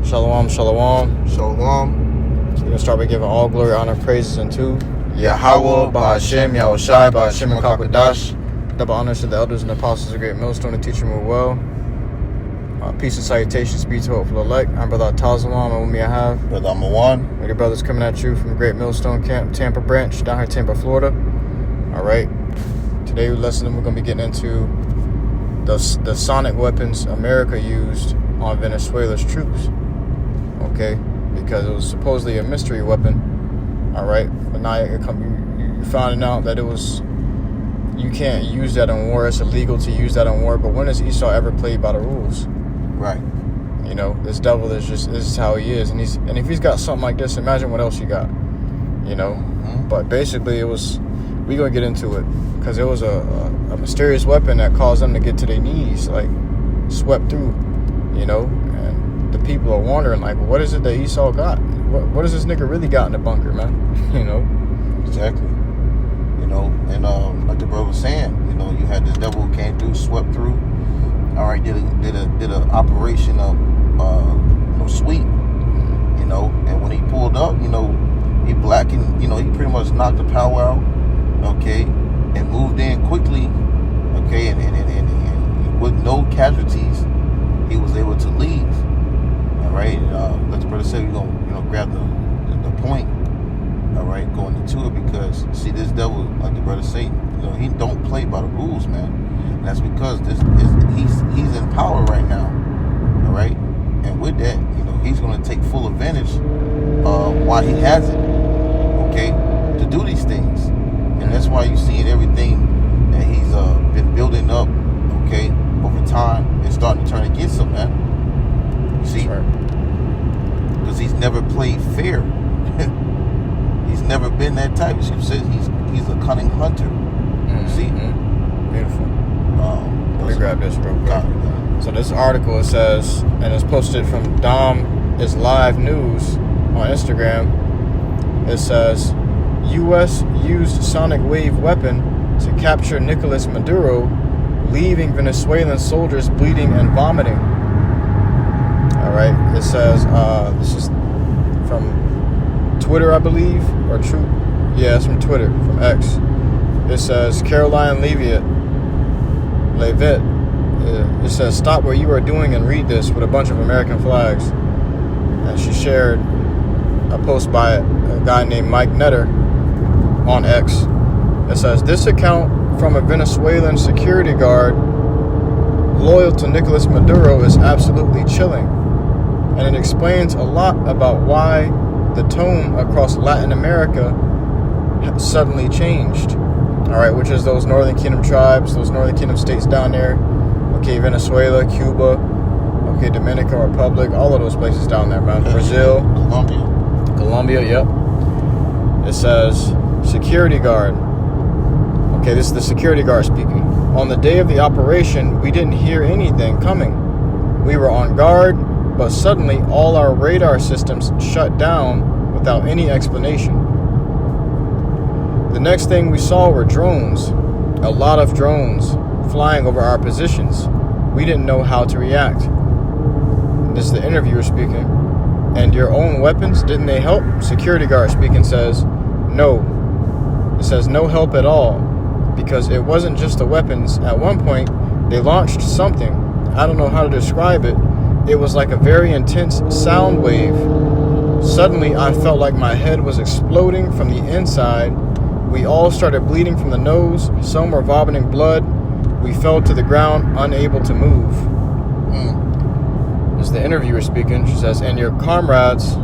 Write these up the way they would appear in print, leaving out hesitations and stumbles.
Shalom, shalom. Shalom. We're going to start by giving all glory, honor, praises unto Yahweh, Ba'Hashem, Yahushai, Ba'Hashem, HaKadosh. Double honors to the elders and apostles of Great Millstone and teach them well. Peace and salutations be to hopeful elect. I'm Brother Tazalam, and with me I have Brother Amawan. my dear brothers coming at you from the Great Millstone Camp, Tampa branch, down here in Tampa, Florida. All right. Today's lesson, we're going to be getting into the sonic weapons America used on Venezuela's troops. Okay, because it was supposedly a mystery weapon. All right, but now you're finding out that you can't use that in war. It's illegal to use that in war. But when has Esau ever played by the rules? Right. You know, this devil this is how he is, and if he's got something like this, imagine what else he got. You know, but basically we gonna get into it because it was a mysterious weapon that caused them to get to their knees, like swept through. You know, and the people are wondering, like, what is it that Esau got? What does this nigga really got in the bunker, man? You know? Exactly. You know, and like the brother was saying, you know, you had this devil who came through, swept through. All right, did a operation of sweep. You know, and when he pulled up, you know, he blackened. You know, he pretty much knocked the power out. Okay, and moved in quickly. Okay, and with no casualties, he was able to leave. All right, like the brother said, we're gonna grab the point. All right, going into it because see, this devil, like the brother said, he don't play by the rules, man. And that's because he's in power right now. All right, and with that, he's gonna take full advantage while he has it. Okay, to do these things, and that's why you see everything that he's been building up. Okay, over time, it's starting to turn against him, man. You see, because he's never played fair. He's never been that type. She says he's a cunning hunter. You see, beautiful. Let me grab this real quick. So this article, it says, and it's posted from Dom is Live News on Instagram. It says, U.S. used sonic wave weapon to capture Nicolas Maduro, leaving Venezuelan soldiers bleeding and vomiting. All right. It says, this is from Twitter, I believe, or True. Yeah, it's from Twitter, from X. It says, Caroline Levitt. It says, stop what you are doing and read this, with a bunch of American flags. And she shared a post by a guy named Mike Netter on X. It says, this account from a Venezuelan security guard loyal to Nicolas Maduro is absolutely chilling. And it explains a lot about why the tone across Latin America suddenly changed. All right, which is those Northern Kingdom tribes, those Northern Kingdom states down there. Okay, Venezuela, Cuba, okay, Dominican Republic, all of those places down there, man. Brazil, Colombia, yep. It says, security guard. Okay, this is the security guard speaking. On the day of the operation, we didn't hear anything coming. We were on guard, but suddenly all our radar systems shut down without any explanation. The next thing we saw were drones, a lot of drones flying over our positions. We didn't know how to react. This is the interviewer speaking. And your own weapons, didn't they help? Security guard speaking says, no. It says no help at all, because it wasn't just the weapons. At one point, they launched something. I don't know how to describe it. It was like a very intense sound wave. Suddenly, I felt like my head was exploding from the inside. We all started bleeding from the nose. Some were vomiting blood. We fell to the ground, unable to move. This is the interviewer speaking. She says, and your comrades,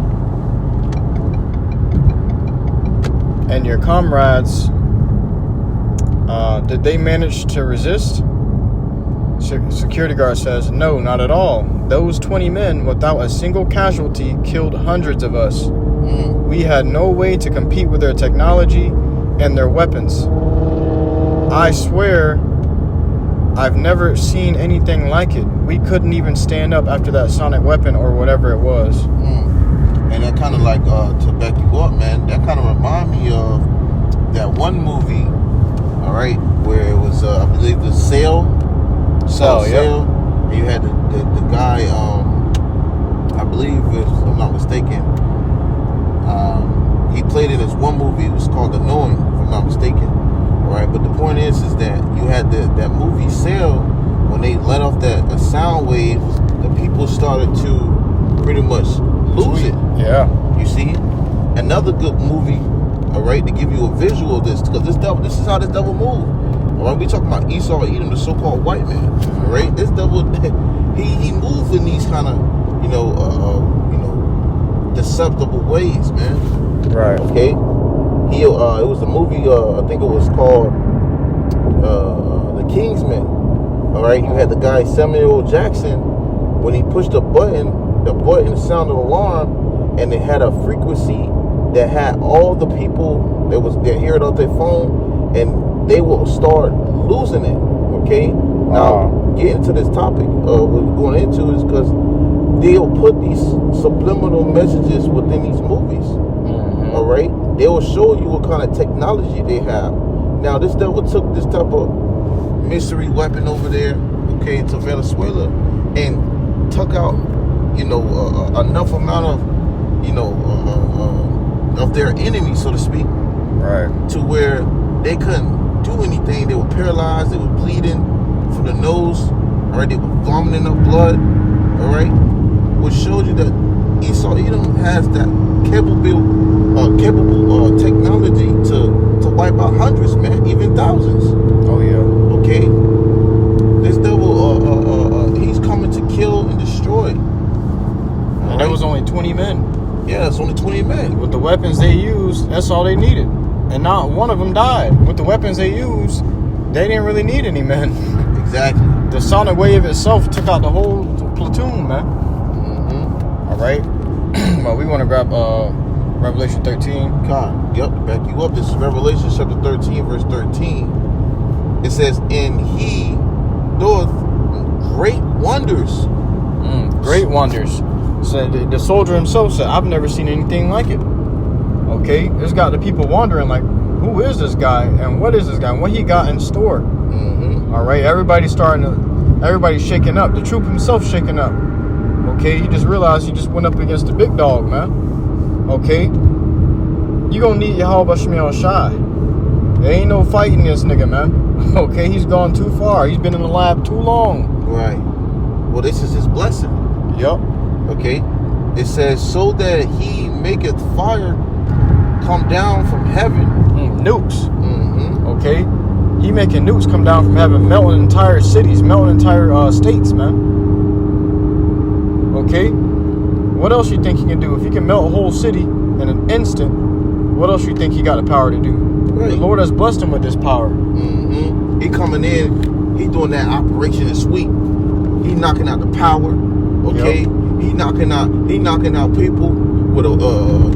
did they manage to resist? Security guard says, no, not at all. Those 20 men, without a single casualty, killed hundreds of us. We had no way to compete with their technology and their weapons. I swear, I've never seen anything like it. We couldn't even stand up after that sonic weapon or whatever it was. And that kind of like, to back you up, man, that kind of remind me of that one movie, all right, where it was, I believe, the Cell. Yeah. And you had the guy, I believe believe, if I'm not mistaken, he played in this one movie. It was called The Knowing, if I'm not mistaken. All right, but the point is that you had that movie sale when they let off that sound wave. The people started to pretty much lose it. Yeah. You see, another good movie. All right, to give you a visual of this, because this is how this devil moved. All right, we talking about Esau Edom, the so-called white man. All right, this devil, he moved in these kind of, deceptible ways, man. Right. Okay. It was a movie. I think it was called The Kingsman. All right, you had the guy Samuel Jackson. When he pushed the button sounded an alarm, and it had a frequency that had all the people that hear it on their phone, and they will start losing it. Okay. Now, getting to this topic, what we're going into is because they'll put these subliminal messages within these movies. Mm-hmm. All right, they will show you what kind of technology they have. Now, this devil took this type of mystery weapon over there, okay, to Venezuela, and took out, enough amount of their enemy, so to speak, right, to where they couldn't do anything. They were paralyzed. They were bleeding from the nose. All right, they were vomiting up blood. All right, which showed you that Esau Edom has that capable technology to wipe out hundreds, man, even thousands. Oh yeah. Okay, this devil, he's coming to kill and destroy. And there was only 20 men. Yeah, it's only 20 men. With the weapons they used, that's all they needed. And not one of them died. With the weapons they used, they didn't really need any men. Exactly. The sonic wave itself took out the whole platoon, man. Mm-hmm. All right. Well, we want to grab Revelation 13. God, yep, to back you up. This is Revelation chapter 13, verse 13. It says, "And he doeth great wonders." Great wonders. So the soldier himself said, "I've never seen anything like it." Okay, it's got the people wondering, like, who is this guy and what is this guy and what he got in store. Mm-hmm. All right, everybody's shaking up. The troop himself shaking up. Okay, he just realized he just went up against the big dog, man. Okay, you gonna need Yahweh Shemiel Shai. There ain't no fighting this nigga, man. Okay, he's gone too far. He's been in the lab too long. Right. Well, this is his blessing. Yup. Okay. It says, "So that he maketh fire come down from heaven." Nukes. Mm-hmm. Okay, he making nukes come down from heaven, melting entire cities, melting entire states, man. Okay, what else you think he can do? If he can melt a whole city in an instant, what else you think he got the power to do? Right. The Lord has blessed him with this power. Mm-hmm. He coming in, he doing that operation is sweet. He knocking out the power. Okay, yep. He knocking out people with a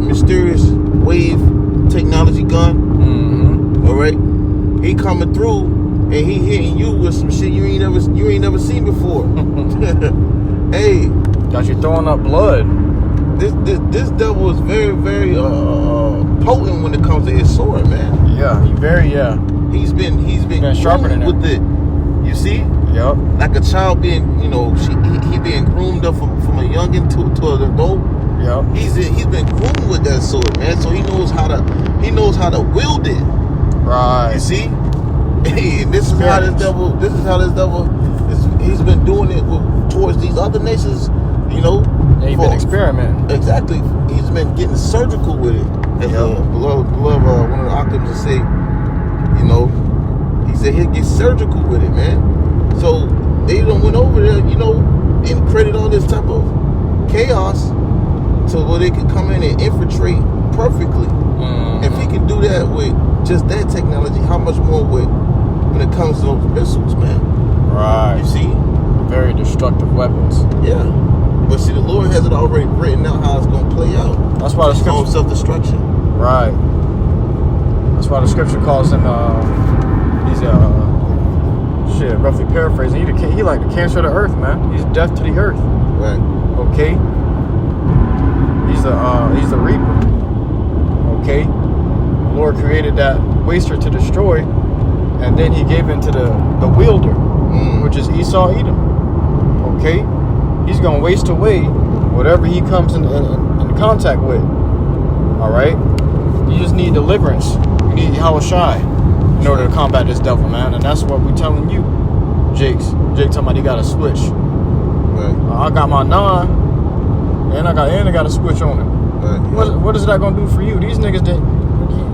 mysterious wave technology gun. Mm-hmm. All right, he coming through and he hitting you with some shit you ain't never seen before. Hey, got you throwing up blood. This devil is very, very potent when it comes to his sword, man. Yeah, He's been sharpening it with it. You see? Yep. Like a child being, he being groomed up from a youngin to an adult. Yep. He's been groomed with that sword, man. So he knows how to wield it. Right. You see? Hey, this is how this devil. He's been doing it towards these other nations. Yeah, he's been experimenting. Exactly. He's been getting surgical with it. As beloved one of the octaves say, he said he'll get surgical with it, man. So they went over there, and created all this type of chaos so where they can come in and infiltrate perfectly. Mm-hmm. If he can do that with just that technology, how much more when it comes to those missiles, man? Right. You see? Very destructive weapons. Yeah. But see, the Lord has it already written out how it's going to play out. That's why the scripture... self-destruction. Right. That's why the scripture calls him, roughly paraphrasing, he like the cancer of the earth, man. He's death to the earth. Right. Okay? He's the reaper. Okay? The Lord created that waster to destroy, and then he gave into the wielder, which is Esau Edom. Okay? He's going to waste away whatever he comes in contact with. All right, you just need deliverance. You need Yahweh Shai in order to combat this devil, man. And that's what we're telling you, Jake talking about he got a switch. Right. I got my 9, and I got a switch on it. Right. What is that gonna do for you? These niggas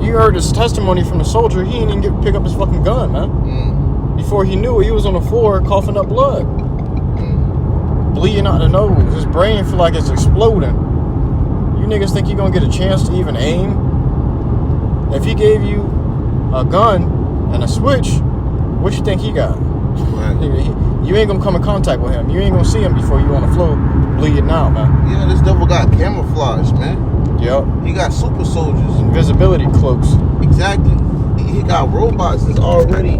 you heard his testimony from the soldier. He didn't even pick up his fucking gun, man. Before he knew it, he was on the floor coughing up blood, bleeding out the nose. His brain feel like it's exploding. You niggas think you're gonna get a chance to even aim? If he gave you a gun and a switch, what you think he got? Right. You ain't gonna come in contact with him. You ain't gonna see him before you on the floor bleeding out, man. Yeah, this devil got camouflage, man. Yep. He got super soldiers. Invisibility cloaks. Exactly. He got robots that's already,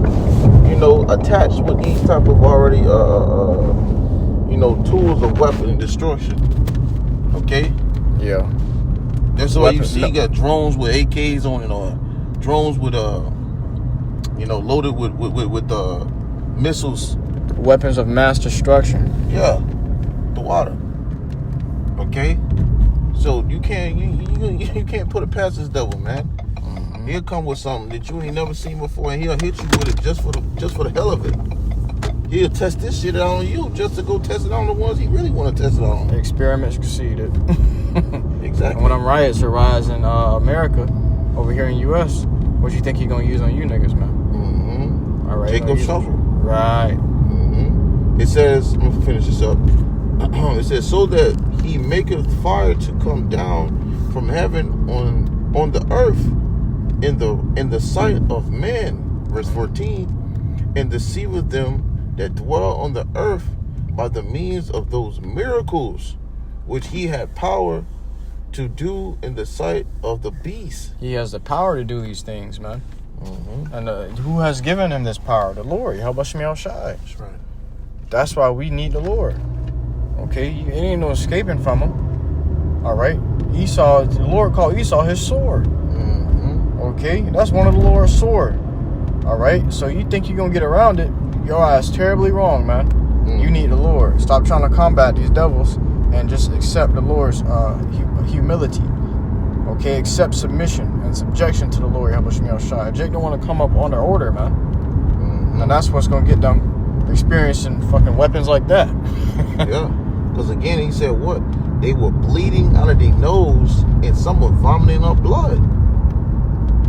attached with these type of already, tools of weapon destruction. Okay? Yeah. That's why you see you got drones with AKs on it, or drones with loaded with missiles. Weapons of mass destruction. Yeah. The water. Okay? So you can't put it past this devil, man. He'll come with something that you ain't never seen before, and he'll hit you with it just for the hell of it. He'll test this shit out on you just to go test it on the ones he really want to test it on. Experiments succeeded. Exactly. And when them riots arise in America, over here in U.S., what you think he gonna use on you niggas, man? All right. Jacob shovel. Right. It says, I'm gonna finish this up. It says, so that he maketh fire to come down from heaven on the earth in the sight of men, verse 14, and deceiveth them that dwell on the earth by the means of those miracles which he had power to do in the sight of the beast. He has the power to do these things, man. And who has given him this power? The Lord. Yahweh Shai. That's right. That's why we need the Lord. Okay, it ain't no escaping from him. All right, the Lord called Esau his sword. Okay, that's one of the Lord's sword. All right, so you think you're gonna get around it? Your ass terribly wrong, man. You need the Lord. Stop trying to combat these devils and just accept the Lord's humility. Okay, accept submission and subjection to the Lord. Shai. Jake don't want to come up under order, man. And that's what's gonna get them experiencing fucking weapons like that. Yeah, because again, he said what? They were bleeding out of their nose, and some were vomiting up blood.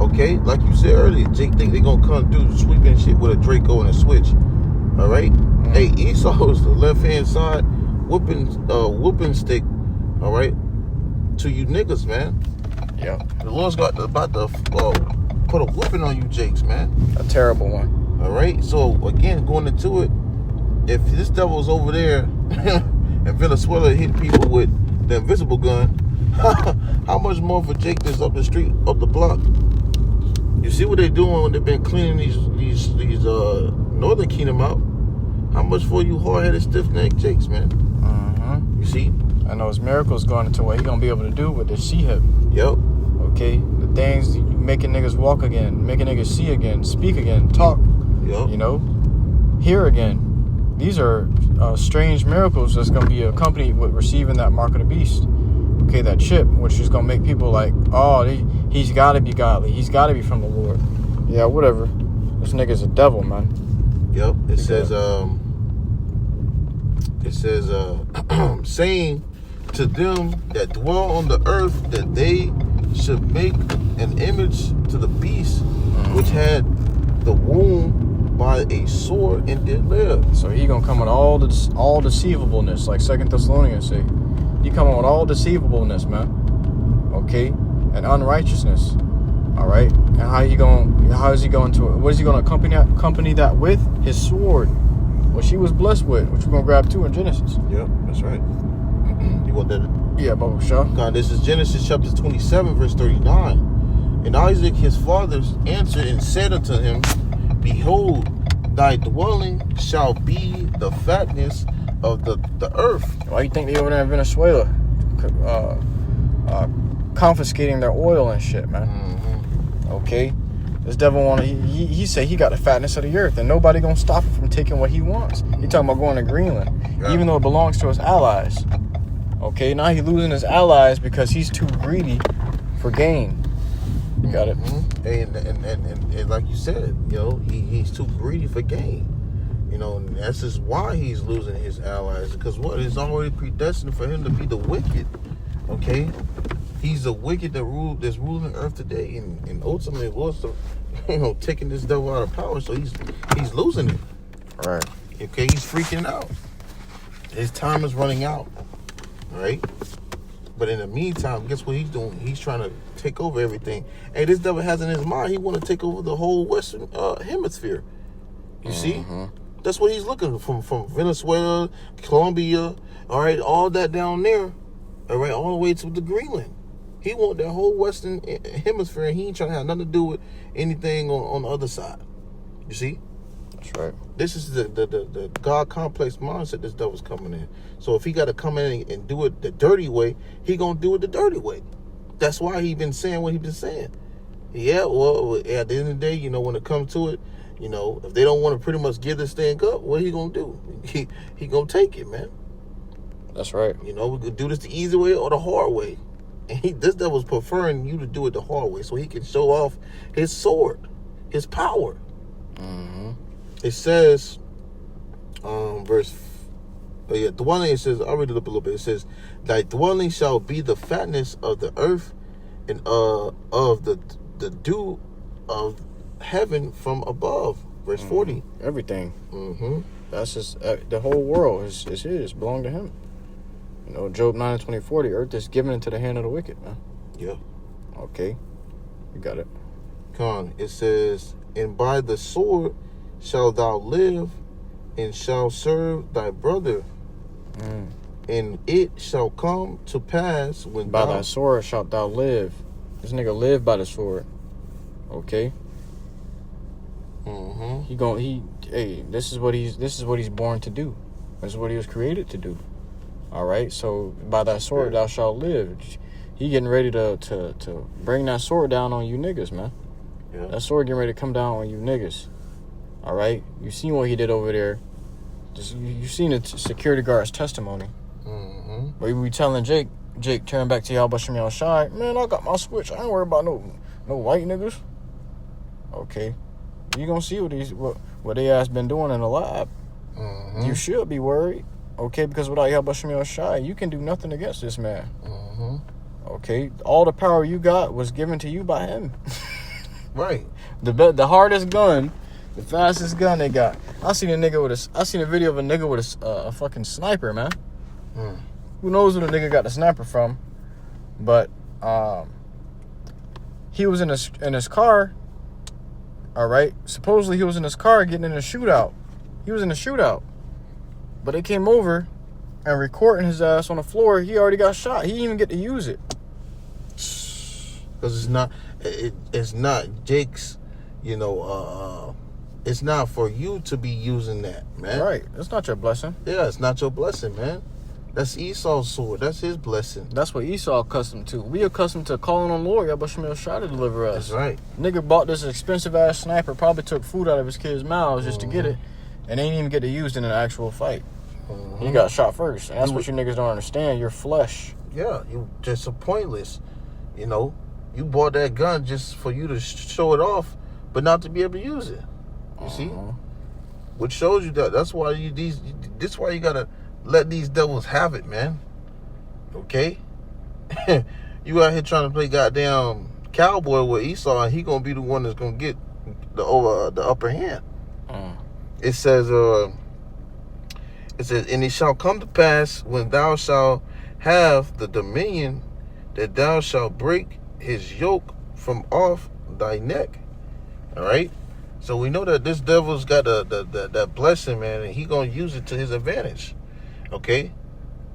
Okay, like you said earlier, Jake think they gonna come do sweeping shit with a Draco and a switch. All right. Hey, Esau is the left hand side whooping stick. All right, to you niggas, man. Yeah. The Lord's about to put a whooping on you, Jakes, man. A terrible one. All right. So again, going into it, if this devil's over there and Venezuela hit people with the invisible gun, how much more for Jake that's up the street, up the block? You see what they're doing when they've been cleaning these Northern Kingdom out? How much for you hard-headed, stiff-necked Jakes, man? You see? I know his miracles going into what he gonna be able to do with this C-hip. Yep. Okay, the things making niggas walk again, making niggas see again, speak again, talk. Yep. Hear again. These are strange miracles that's gonna be accompanied with receiving that mark of the beast. Okay, that chip, which is gonna make people like, oh, he's got to be godly. He's got to be from the Lord. Yeah, whatever. This nigga's a devil, man. Yep. It says, saying to them that dwell on the earth that they should make an image to the beast which had the wound by a sword and did live. So he gonna come with all deceivableness, like 2 Thessalonians say. He coming with all deceivableness, man. Okay, and unrighteousness. All right, and what is he going to accompany that with? His sword, which he was blessed with, which we're gonna grab too in Genesis. Yep, that's right. You want that? Yeah, Baba Shah. God, this is Genesis chapter 27, verse 39. And Isaac his father answered and said unto him, behold, thy dwelling shall be the fatness of the earth. Why you think they over there in Venezuela confiscating their oil and shit, man? Okay, this devil he say he got the fatness of the earth, and nobody gonna stop him from taking what he wants. He talking about going to Greenland, even though it belongs to his allies. Okay, now he's losing his allies because he's too greedy for gain. You got it? And like you said, he's too greedy for gain. And that's just why he's losing his allies. Because it's already predestined for him to be the wicked. Okay? He's the wicked that's ruling earth today. And ultimately was taking this devil out of power. So he's losing it. Right. Okay, he's freaking out. His time is running out. Right? But in the meantime, guess what he's doing? He's trying to take over everything. And this devil has in his mind, he want to take over the whole Western hemisphere. You see? That's what he's looking from Venezuela, Colombia, all right, all that down there, all right, all the way to the Greenland. He want that whole Western hemisphere, and he ain't trying to have nothing to do with anything on the other side. You see? That's right. This is the God complex mindset this devil's coming in. So if he got to come in and do it the dirty way, he gonna do it the dirty way. That's why he been saying what he been saying. Yeah, well, at the end of the day, when it comes to it, if they don't want to pretty much give this thing up, what he gonna do? He gonna take it, man. That's right. We could do this the easy way or the hard way. And this devil's preferring you to do it the hard way so he can show off his sword, his power. It says, dwelling, it says, I'll read it up a little bit. It says, thy dwelling shall be the fatness of the earth and of the dew of heaven from above. Verse 40. Everything. That's just, the whole world is his, belong to him. Job 9:24, the earth is given into the hand of the wicked, man. Yeah. Okay. You got it. Come on. It says, and by the sword shalt thou live, and shall serve thy brother. And it shall come to pass when by thy sword shalt thou live. This nigga live by the sword. Okay. This is what he's born to do. This is what he was created to do. All right. So by thy sword thou shalt live. He getting ready to bring that sword down on you niggas, man. Yeah. That sword getting ready to come down on you niggas. All right. You seen what he did over there. You seen the security guard's testimony. Where we telling Jake, turn back to y'all, Bashim y'all shy. Man, I got my switch. I ain't worried about no white niggas. Okay. You gonna see what they ass been doing in the lab. You should be worried. Okay, because without y'all, Bashim y'all shy, you can do nothing against this man. Okay. All the power you got was given to you by him. Right. The hardest gun, the fastest gun they got. I seen a video of a nigga with a fucking sniper, man. Who knows who the nigga got the sniper from? But he was in his car. All right. Supposedly he was in his car getting in a shootout. He was in a shootout, but they came over and recording his ass on the floor. He already got shot. He didn't even get to use it. Because it's not Jake's, it's not for you to be using that, man. Right. It's not your blessing. Yeah, it's not your blessing, man. That's Esau's sword. That's his blessing. That's what Esau accustomed to. We accustomed to calling on the Lord. Yabashim shot to deliver us. That's right. Nigga bought this expensive ass sniper, probably took food out of his kids' mouths just to get it, and they didn't even get to use it in an actual fight. He got shot first. And that's what you niggas don't understand. You're flesh. Yeah, you just a pointless. You bought that gun just for you to show it off, but not to be able to use it. You see? Which shows you that's why this why you gotta let these devils have it, man. Okay? You out here trying to play goddamn cowboy with Esau, and he gonna be the one that's gonna get the upper hand. It says, and it shall come to pass when thou shalt have the dominion that thou shalt break his yoke from off thy neck. All right. So we know that this devil's got that blessing, man, and he gonna use it to his advantage. Okay,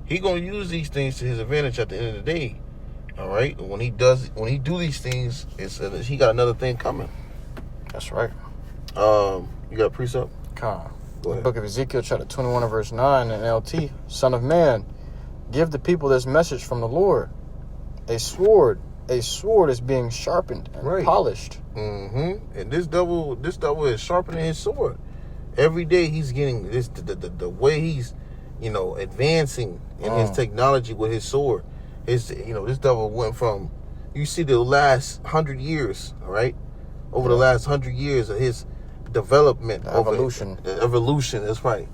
he gonna use these things to his advantage at the end of the day. All right. When he do these things, he got another thing coming. That's right. You got a precept? Come. Go ahead. Book of Ezekiel, chapter 21 and verse 9 in LT. Son of man, give the people this message from the Lord. A sword is being sharpened and polished. And this devil is sharpening his sword. Every day he's getting this. The way advancing in his technology with his sword. This devil went from, you see the last 100 years, all right? Over the last 100 years of his development. The evolution. The evolution, that's right.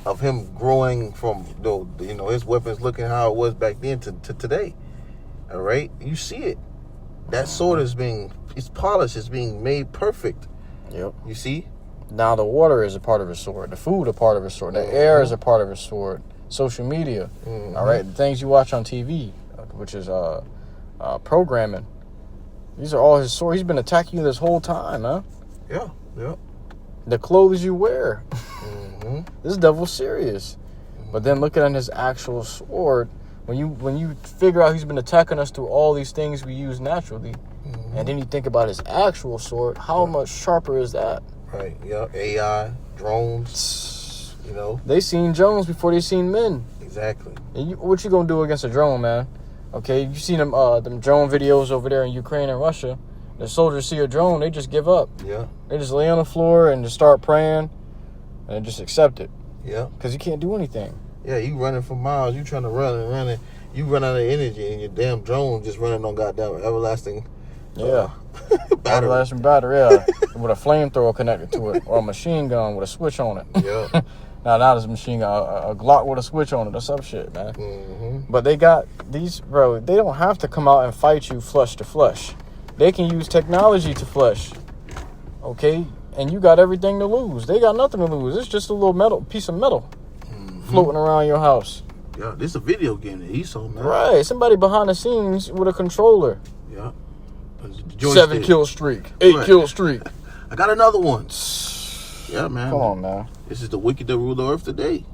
Of him growing from, his weapons looking how it was back then to today. All right? You see it. That sword it's polished, it's being made perfect. Yep. You see? Now the water is a part of his sword. The food a part of his sword. The air is a part of his sword. Social media. All right? The things you watch on TV, which is programming. These are all his sword. He's been attacking you this whole time, huh? Yeah. The clothes you wear. This devil's serious. But then looking at his actual sword, when you figure out he's been attacking us through all these things we use naturally, and then you think about his actual sword, how much sharper is that? Right, yeah. AI, drones, They seen drones before they seen men. Exactly. And what you gonna do against a drone, man? Okay, you seen them drone videos over there in Ukraine and Russia. The soldiers see a drone, they just give up. Yeah. They just lay on the floor and just start praying and just accept it. Yeah. Because you can't do anything. Yeah, you running for miles. You trying to run and you run out of energy, and your damn drone just running on goddamn everlasting. Battery. Everlasting battery, yeah. With a flamethrower connected to it, or a machine gun with a switch on it. Yeah. Now there's a machine gun, a Glock with a switch on it, or some shit, man. But they got these, bro. They don't have to come out and fight you flesh to flesh. They can use technology to flesh. Okay, and you got everything to lose. They got nothing to lose. It's just a little piece of metal floating around your house. Yeah, this is a video game that he saw, man. Right, somebody behind the scenes with a controller. Yeah. 7 kill streak, 8 kill streak. I got another one. Yeah, man. Come on, man. This is the wicked that rule the earth today.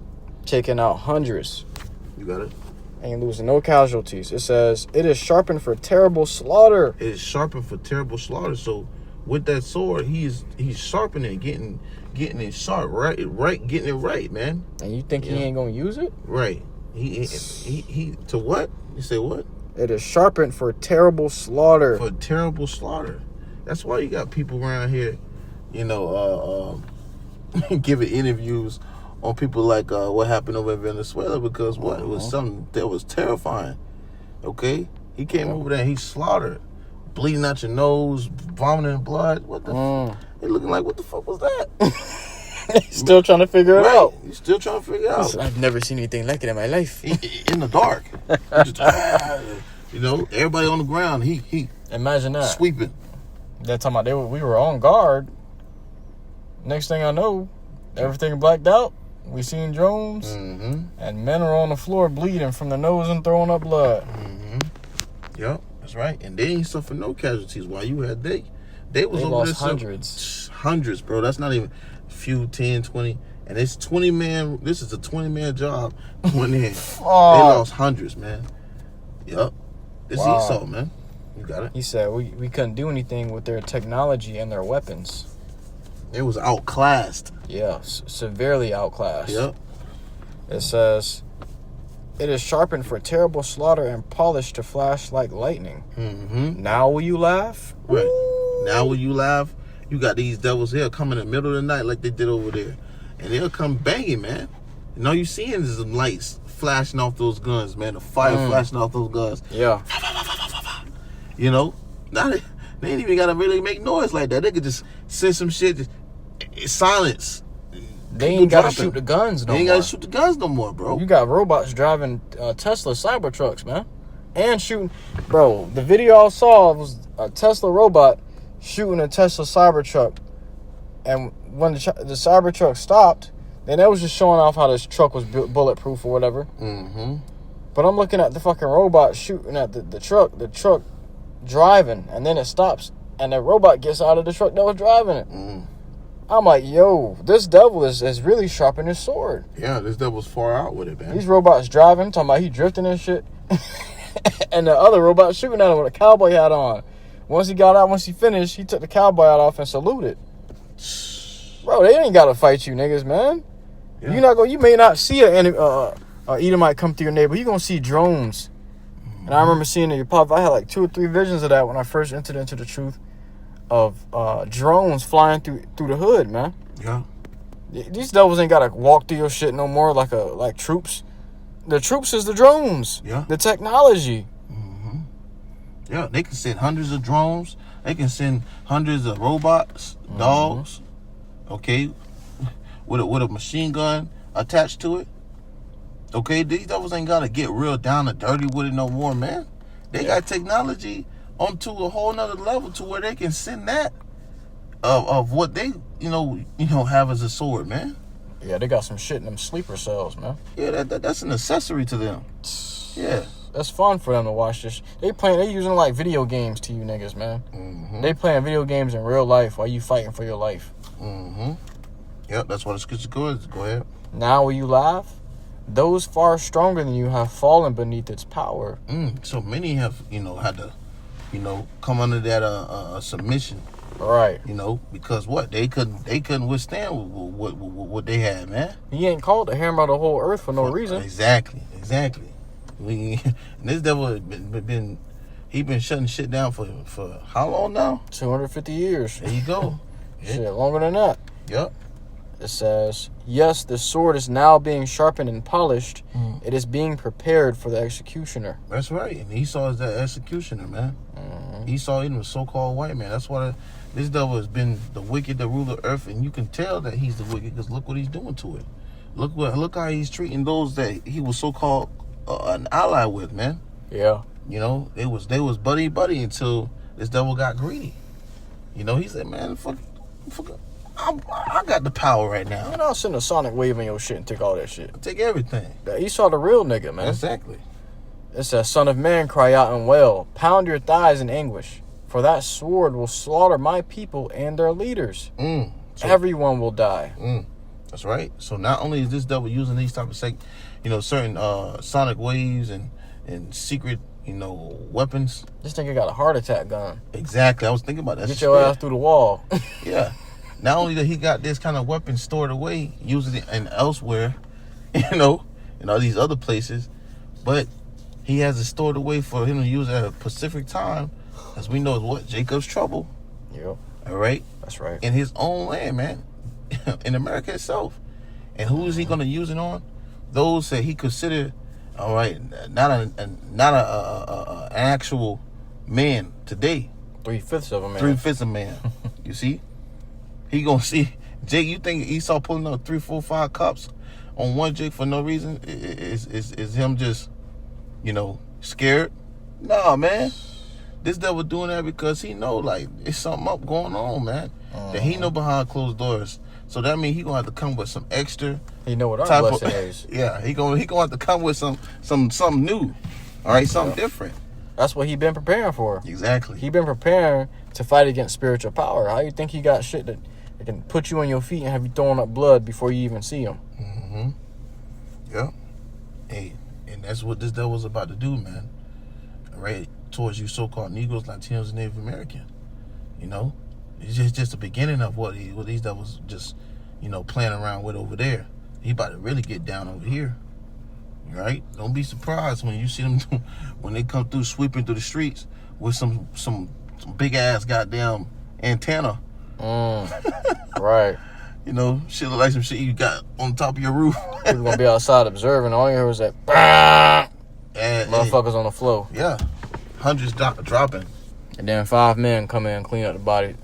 Taking out hundreds. You got it. Ain't losing no casualties. It says, it is sharpened for terrible slaughter. It is sharpened for terrible slaughter. So with that sword, he's sharpening it, getting it sharp, right, getting it right, man. And you think he ain't gonna use it? Right. He to what? You say what? It is sharpened for terrible slaughter. For terrible slaughter. That's why you got people around here, giving interviews on people like what happened over in Venezuela, because what? It was something that was terrifying. Okay? He came over there and he slaughtered. Bleeding out your nose, vomiting blood. What the fuck? They looking like, what the fuck was that? Still trying to figure it out. He's still trying to figure it out. I've never seen anything like it in my life. In the dark. Just, everybody on the ground. He imagine that. Sweeping. That time we were on guard. Next thing I know, everything blacked out. We seen drones, and men are on the floor bleeding from the nose and throwing up blood. Yep, that's right. And they ain't suffer no casualties. While you had they was over lost there. Hundreds, bro. That's not even a few, 10, 20. And it's 20 man. This is a 20-man job going in. They lost hundreds, man. Yep. This is Esau, man. You got it. He said we couldn't do anything with their technology and their weapons. It was outclassed. Yeah, severely outclassed. Yep. It says, it is sharpened for terrible slaughter and polished to flash like lightning. Now will you laugh? Right. Now will you laugh? You got these devils here coming in the middle of the night like they did over there. And they'll come banging, man. And all you seeing is the lights flashing off those guns, man. The fire flashing off those guns. Yeah. Now they ain't even got to really make noise like that. They could just send some shit, silence. They ain't got to shoot the guns no more. They ain't got to shoot the guns no more, bro. You got robots driving Tesla Cybertrucks, man. And shooting. Bro, the video I saw was a Tesla robot shooting a Tesla Cybertruck. And when the Cybertruck stopped, then that was just showing off how this truck was bulletproof or whatever. But I'm looking at the fucking robot shooting at the truck driving, and then it stops, and the robot gets out of the truck that was driving it. I'm like, yo, this devil is really sharpening his sword. Yeah, this devil's far out with it, man. These robots driving, talking about he drifting and shit. And the other robot shooting at him with a cowboy hat on. Once he finished, he took the cowboy hat off and saluted. Bro, they ain't gotta fight you niggas, man. Yeah. You may not see an Edomite come through your neighborhood. You gonna see drones. And I remember seeing it pop. I had like 2 or 3 visions of that when I first entered into the truth of drones flying through the hood, man. Yeah. These devils ain't gotta walk through your shit no more like troops. The troops is the drones. Yeah. The technology. Mm-hmm. Yeah, they can send hundreds of drones. They can send hundreds of robots, dogs, okay, with a machine gun attached to it. Okay, these devils ain't gotta get real down and dirty with it no more, man. They got technology onto a whole nother level to where they can send that of what they have as a sword, man. Yeah, they got some shit in them sleeper cells, man. Yeah, that's an accessory to them. Yeah, that's fun for them to watch this. They using like video games to you niggas, man. Mm-hmm. They playing video games in real life while you fighting for your life. Mm-hmm. Yep, that's what it's good. Go ahead. Now will you laugh? Those far stronger than you have fallen beneath its power. So many have, had to, come under that submission. Right. Because what they couldn't withstand what they had, man. He ain't called to hammer the whole earth for no reason. Exactly. This devil been shutting shit down for how long now? 250 years. There you go. Shit, longer than that. Yep. It says, yes, the sword is now being sharpened and polished. It is being prepared for the executioner. That's right. And Esau is that executioner, man. Esau even was so-called white man. That's why this devil has been the wicked, the ruler of earth, and you can tell that he's the wicked because look what he's doing to it. Look how he's treating those that he was so-called an ally with, man. Yeah. They was buddy until this devil got greedy. He said, man, fuck, I got the power right now. Man, I'll send a sonic wave in your shit and take all that shit. Take everything. Esau the real nigga, man. Exactly. It says, son of man, cry out and wail. Pound your thighs in anguish. For that sword will slaughter my people and their leaders. Everyone will die. That's right. So not only is this devil using these type of certain sonic waves and secret, weapons. This nigga got a heart attack gun. Exactly. I was thinking about that. Get your ass through the wall. Yeah. Not only that he got this kind of weapon stored away, using it and elsewhere, in all these other places, but he has it stored away for him to use at a specific time, as we know is what? Jacob's trouble. Yep. All right? That's right. In his own land, man. In America itself. And who is he going to use it on? Those that he considered, all right, not an actual man today. 3/5 of a man. 3/5 of a man. You see? He gonna see Jake. You think Esau pulling up 3, 4, 5 cups on one Jake for no reason? Is him just, scared? Nah, man. This devil doing that because he know like it's something up going on, man. That he know behind closed doors. So that means he gonna have to come with some extra. He know what our blessing is. Yeah, he gonna have to come with something new. All right, something different. That's what he been preparing for. Exactly. He been preparing to fight against spiritual power. How you think he got shit that can put you on your feet and have you throwing up blood before you even see him? Yeah. Hey, and that's what this devil's about to do, man. All right, towards you so-called Negroes, Latinos, and Native American. It's just the beginning of what these devils just, playing around with over there. He about to really get down over here. Right? Don't be surprised when you see them when they come through sweeping through the streets with some big ass goddamn antenna. Right. Shit look like some shit you got on top of your roof. People gonna be outside observing. All you hear was that motherfuckers on the floor. Yeah. Hundreds dropping. And then 5 men come in and clean up the body.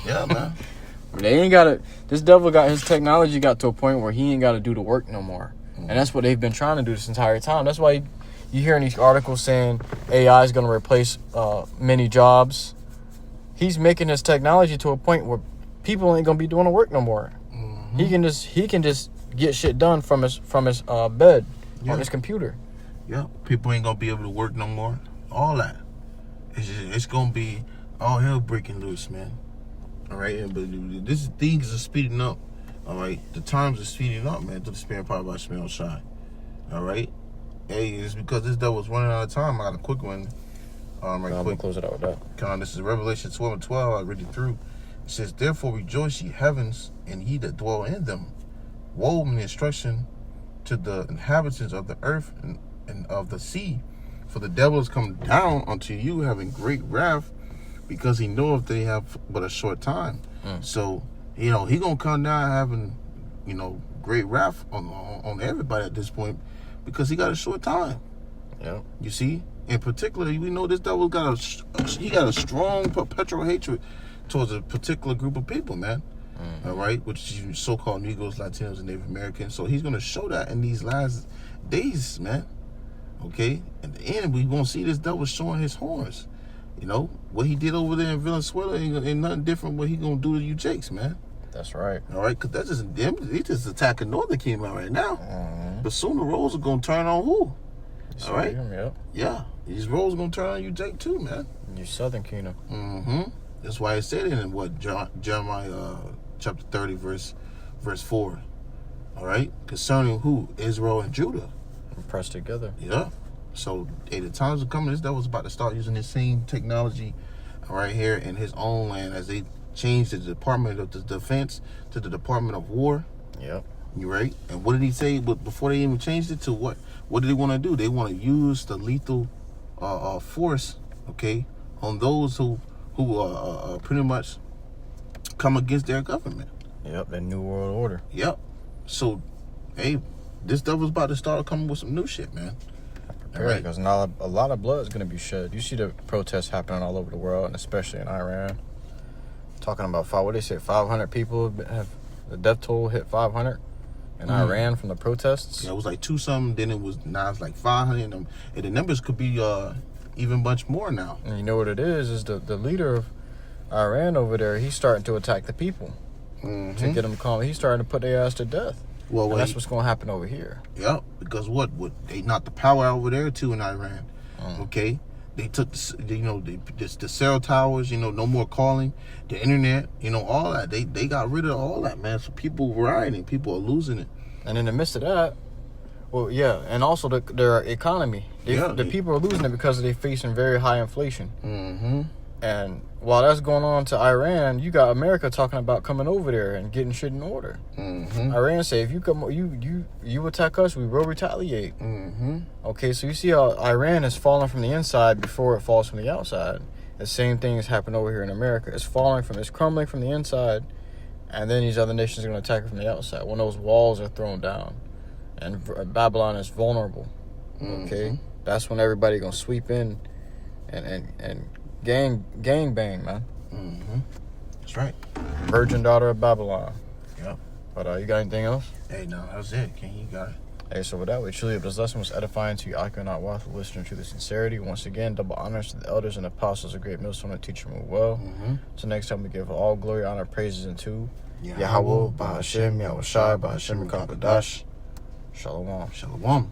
Yeah, man. They ain't gotta. This devil got his technology got to a point where he ain't gotta do the work no more. And that's what they've been trying to do this entire time. That's why you hear in these articles saying AI is going to replace many jobs. He's making his technology to a point where people ain't going to be doing the work no more. He can just get shit done from his bed on his computer. Yeah, people ain't going to be able to work no more. All that. It's going to be all hell breaking loose, man. All right, but things are speeding up. All right, the times are speeding up, man. To the spirit power by smell shine. All right, hey, it's because this devil was running out of time. I got a quick one. I'm gonna close it out with that. This is Revelation 12:12. I read it through. It says, "Therefore rejoice, ye heavens, and ye that dwell in them. Woe and instruction to the inhabitants of the earth and of the sea, for the devil is come down unto you, having great wrath, because he knoweth they have but a short time." So. He gonna come down having great wrath on everybody at this point, because he got a short time. Yeah. You see, in particular, we know this devil got a strong perpetual hatred towards a particular group of people, man. Mm-hmm. All right, which is so-called Negroes, Latinos, and Native Americans. So he's gonna show that in these last days, man. Okay, at the end, we gonna see this devil showing his horns. What he did over there in Venezuela ain't nothing different. What he gonna do to you, Jakes, man? That's right. All right, because that's just them. He just attacking Northern Kingdom right now. Mm-hmm. But soon the roles are gonna turn on who? All right. Yep. Yeah, these roles are gonna turn on you, Jake, too, man. You Southern Kingdom. Mm-hmm. That's why it said it in Jeremiah chapter 30, verse 4. All right, concerning who? Israel and Judah. Pressed together. Yeah. So, the times are coming. This devil's about to start using this same technology right here in his own land, as they change the Department of the Defense to the Department of War. Yep. You right? And what did he say? But before they even changed it to what? What did they want to do? They want to use the lethal force, okay, on those who pretty much come against their government. Yep. The New World Order. Yep. So, hey, this devil's about to start coming with some new shit, man. Right, because now a lot of blood is going to be shed. You see the protests happening all over the world, and especially in Iran. Talking about 500 people have the death toll hit 500 in Iran from the protests. Yeah, it was like 2-something. Then now it's like 500, and the numbers could be even much more now. And you know what it is the leader of Iran over there. He's starting to attack the people to get them calm. He's starting to put their ass to death. Well, and that's what's going to happen over here. Yeah, because what they knocked the power over there too in Iran. Okay, they took the cell towers. No more calling, the internet. All that. They got rid of all that, man. So people rioting, people are losing it. And in the midst of that, well, yeah, and also their economy. The people are losing it because they're facing very high inflation. Mm-hmm. And while that's going on to Iran, you got America talking about coming over there and getting shit in order. Mm-hmm. Iran say, if you come, you attack us, we will retaliate. Mm-hmm. Okay, so you see how Iran is falling from the inside before it falls from the outside. The same thing has happened over here in America. It's crumbling from the inside, and then these other nations are going to attack it from the outside when those walls are thrown down, and Babylon is vulnerable. Okay, that's when everybody going to sweep in and gang bang, man. Mm-hmm. That's right. Virgin daughter of Babylon. Yep. But you got anything else? Hey, no, that's it. King, you got it. Hey, so with that, we truly hope this lesson was edifying to you. I could not waffle, listening to the sincerity. Once again, double honors to the elders and apostles, a great millstone to teach them well. Mm-hmm. So next time we give all glory, honor, praises unto Yahweh, Bahashem, Yahushai, Bahashem, Kakadash. Shalom. Shalom.